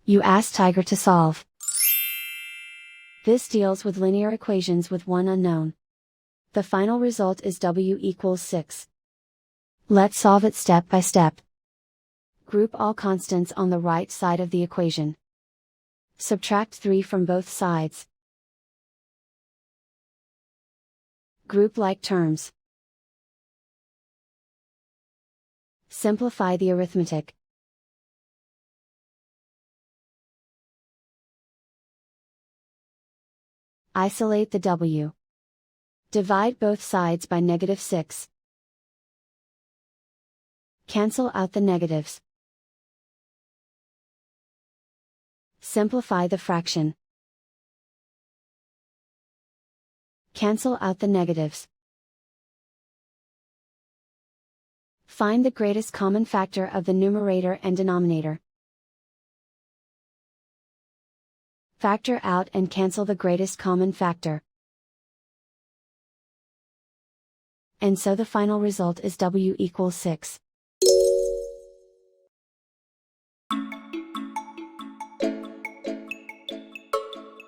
You ask Tiger to solve. This deals with linear equations with one unknown. The final result is w equals 6. Let's solve it step by step. Group all constants on the right side of the equation. Subtract 3 from both sides. Group like terms. Simplify the arithmetic. Isolate the w. Divide both sides by -6. Cancel out the negatives. Simplify the fraction. Cancel out the negatives. Find the greatest common factor of the numerator and denominator. Factor out and cancel the greatest common factor. And so the final result is w equals 6.